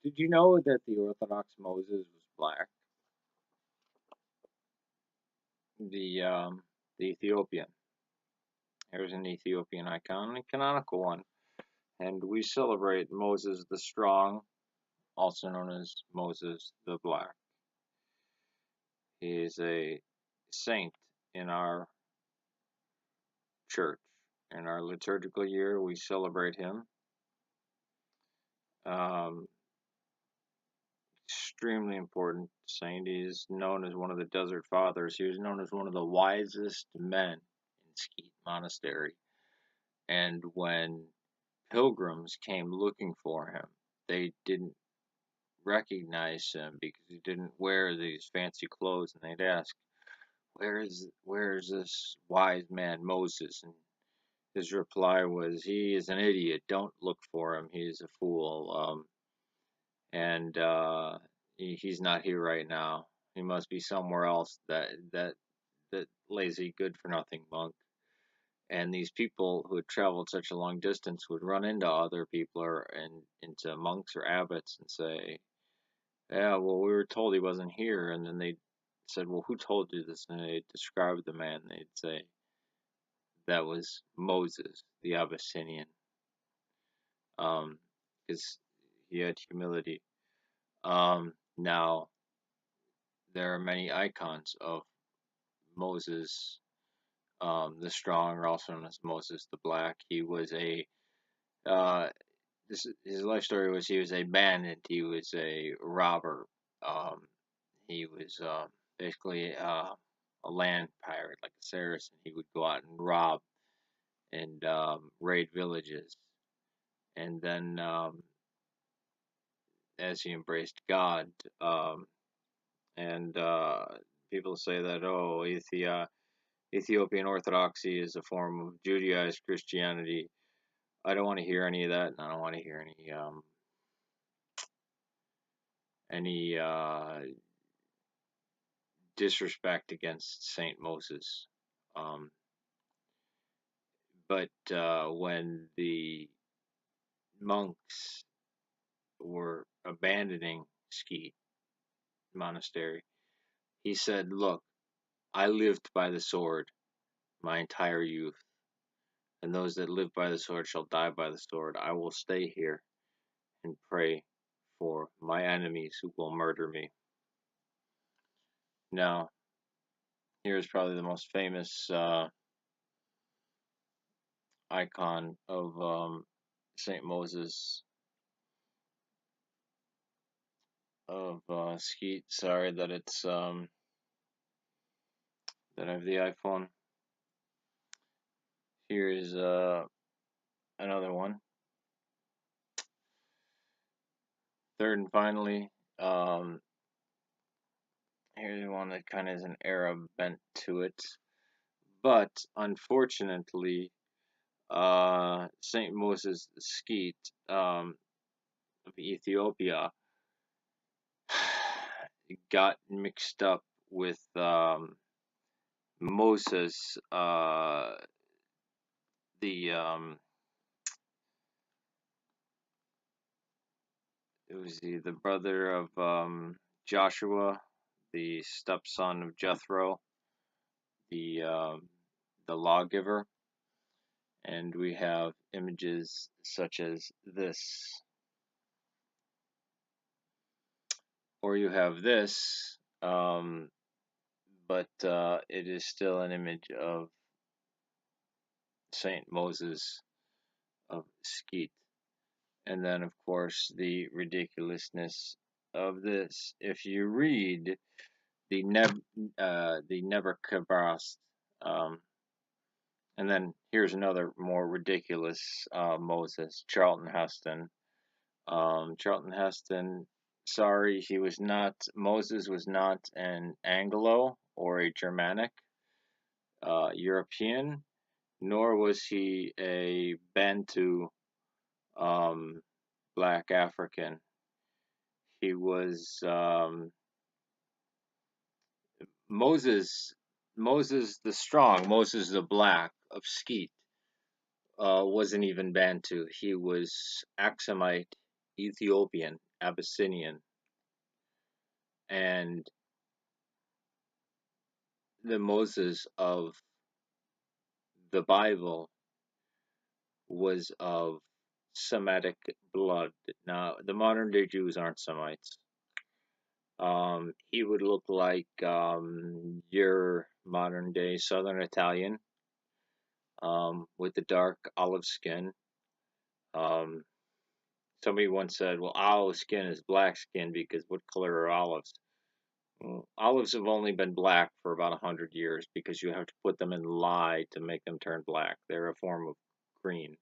Did you know that the Orthodox Moses was black? The um, the Ethiopian. Here's an Ethiopian icon, a canonical one, and we celebrate Moses the Strong, also known as Moses the Black. He is a saint in our church. In our liturgical year, we celebrate him. Um, Extremely important saint. He is known as one of the Desert Fathers. He was known as one of the wisest men in Skeet Monastery. And when pilgrims came looking for him, they didn't recognize him because he didn't wear these fancy clothes, and they'd ask, "Where is this wise man Moses?" And his reply was, "He is an idiot. Don't look for him. He is a fool. And he's not here right now. He must be somewhere else. That lazy, good for nothing monk." And these people who had traveled such a long distance would run into other people and into monks or abbots and say, "Yeah, well, we were told he wasn't here." And then they said, "Well, who told you this?" And they described the man. They'd say, "That was Moses, the Abyssinian, because he had humility." Now, there are many icons of Moses the Strong, or also known as Moses the Black. He was uh, his life story was he was a bandit, he was a robber, um, he was basically a land pirate, like a Saracen. He would go out and rob and raid villages, and then as he embraced God, um, and people say that, oh, Ethiopian Orthodoxy is a form of Judaized Christianity. I don't want to hear any of that, and I don't want to hear any disrespect against Saint Moses. Um, but when the monks were abandoning Skeet Monastery, he said, "Look, I lived by the sword my entire youth, and those that live by the sword shall die by the sword. I will stay here and pray for my enemies who will murder me." Now, here's probably the most famous icon of Saint Moses of Skeet. Sorry that it's that I have the iPhone. Here is another one. Third and finally, um, here's one that kind of has an Arab bent to it, but unfortunately, Saint Moses Skeet of Ethiopia got mixed up with Moses, the it was the brother of Joshua, the stepson of Jethro, the lawgiver, and we have images such as this, or you have this, but it is still an image of Saint Moses of Skeet. And then, of course, the ridiculousness of this. If you read the Nebuchadnezzar, um, and then here's another more ridiculous Moses, Charlton Heston. Charlton Heston, sorry, he was not. Moses was not an Anglo or a Germanic European, nor was he a Bantu Black African. He was Moses, Moses the Strong, Moses the Black of Skeet, wasn't even Bantu. He was Aksumite Ethiopian, Abyssinian, and the Moses of the Bible was of Semitic blood. Now, the modern day Jews aren't Semites. He would look like your modern day Southern Italian, with the dark olive skin. Um, Somebody once said, well, olive skin is black skin because what color are olives? Well, olives have only been black for about 100 years because you have to put them in lye to make them turn black. They're a form of green.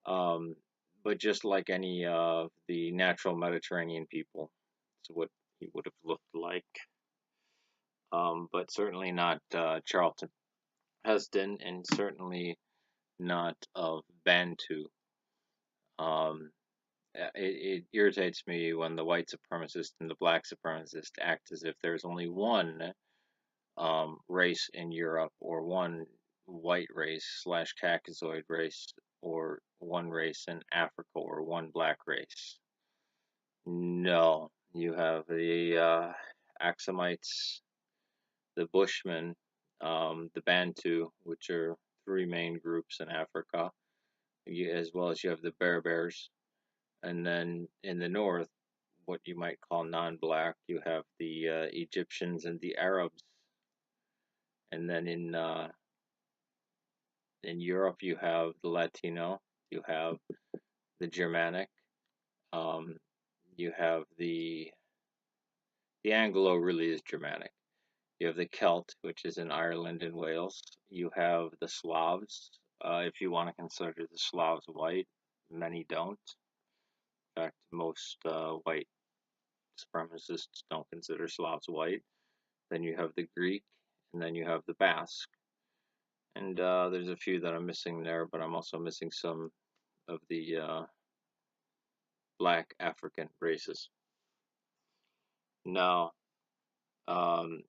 Um, but just like any of the natural Mediterranean people, it's what he would have looked like. But certainly not Charlton Heston, and certainly not of Bantu. Um, it irritates me when the white supremacist and the black supremacist act as if there's only one race in Europe, or one white race slash Caucasoid race, or one race in Africa, or one black race. No, you have the Axumites, the Bushmen, the Bantu, which are three main groups in Africa, as well as you have the Berbers, and then in the north, what you might call non-black, you have the Egyptians and the Arabs, and then in Europe you have the Latino, you have the Germanic, um, you have the Anglo really is Germanic. You have the Celt, which is in Ireland and Wales. You have the Slavs, if you want to consider the Slavs white. Many don't. In fact, most white supremacists don't consider Slavs white. Then you have the Greek, and then you have the Basque. And there's a few that I'm missing there, but I'm also missing some of the black African races. Now, um,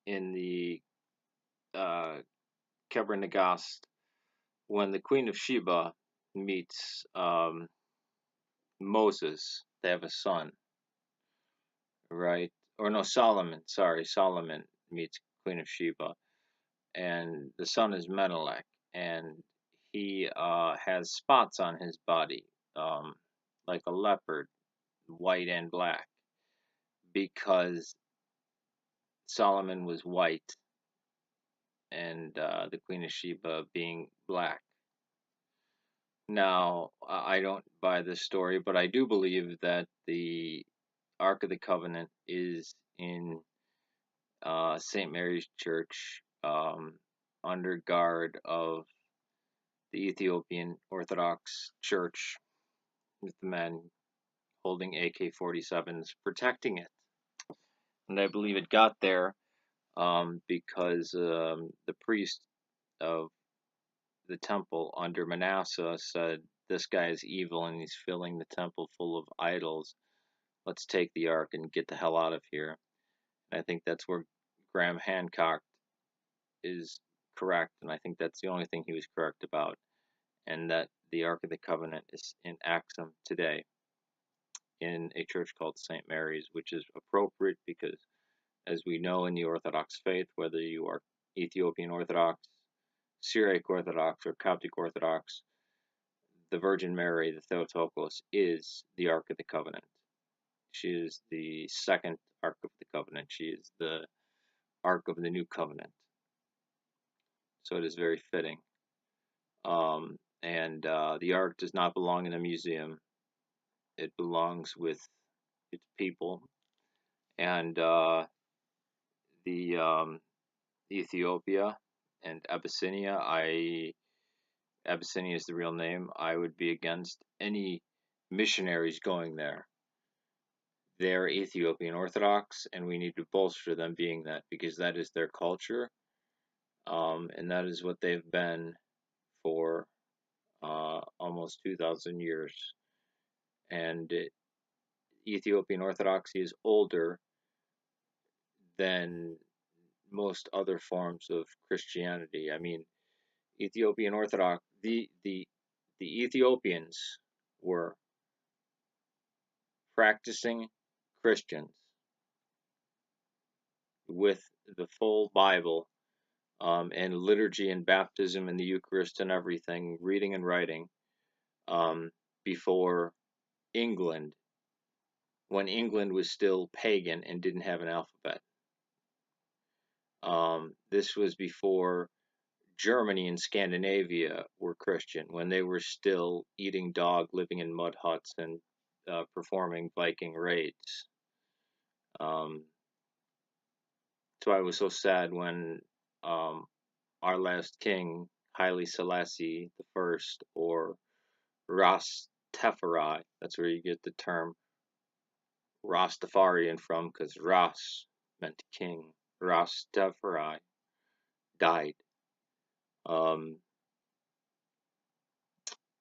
in the Kebra Nagast, when the Queen of Sheba meets Moses, they have a son, right? Or no, Solomon. Sorry, Solomon meets Queen of Sheba, and the son is Menelik, and he has spots on his body, like a leopard, white and black, because Solomon was white and the Queen of Sheba being black. Now, I don't buy this story, but I do believe that the Ark of the Covenant is in St. Mary's Church, under guard of the Ethiopian Orthodox Church, with the men holding AK-47s protecting it. And I believe it got there because the priest of the temple under Manasseh said, this guy is evil and he's filling the temple full of idols. Let's take the ark and get the hell out of here. And I think that's where Graham Hancock is correct, and I think that's the only thing he was correct about, and that the Ark of the Covenant is in Axum today in a church called St. Mary's, which is appropriate because, as we know in the Orthodox faith, whether you are Ethiopian Orthodox, Syriac Orthodox, or Coptic Orthodox, the Virgin Mary, the Theotokos, is the Ark of the Covenant. She is the second Ark of the Covenant. She is the Ark of the New Covenant. So it is very fitting. And the Ark does not belong in a museum. It belongs with its people. And the Ethiopia and Abyssinia, Abyssinia is the real name. I would be against any missionaries going there. They're Ethiopian Orthodox, and we need to bolster them being that, because that is their culture, and that is what they've been for almost 2,000 years. And Ethiopian Orthodoxy is older than most other forms of Christianity. I mean, Ethiopian Orthodox, the Ethiopians were practicing Christians with the full Bible, and liturgy and baptism and the Eucharist and everything, reading and writing, before England, when England was still pagan and didn't have an alphabet. This was before Germany and Scandinavia were Christian, when they were still eating dog, living in mud huts, and performing Viking raids. So I was so sad when our last king, Haile Selassie the First, or Rastafari, that's where you get the term Rastafarian from, because Ras meant king. Rastafari died. Um,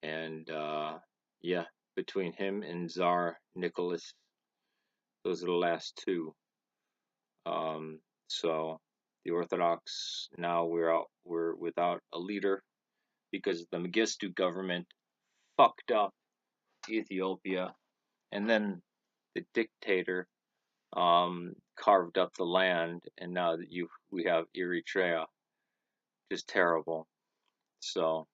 and yeah, between him and Tsar Nicholas, those are the last two. So the Orthodox now we're without a leader because the Mengistu government fucked up Ethiopia, and then the dictator carved up the land, and now that we have Eritrea, just terrible. So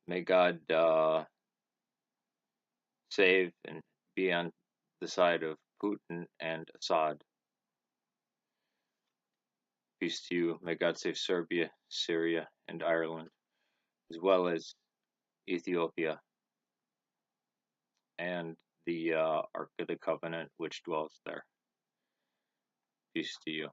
may God save and be on the side of Putin and Assad. Peace to you. May God save Serbia, Syria, and Ireland, as well as Ethiopia and the Ark of the Covenant which dwells there. Peace to you.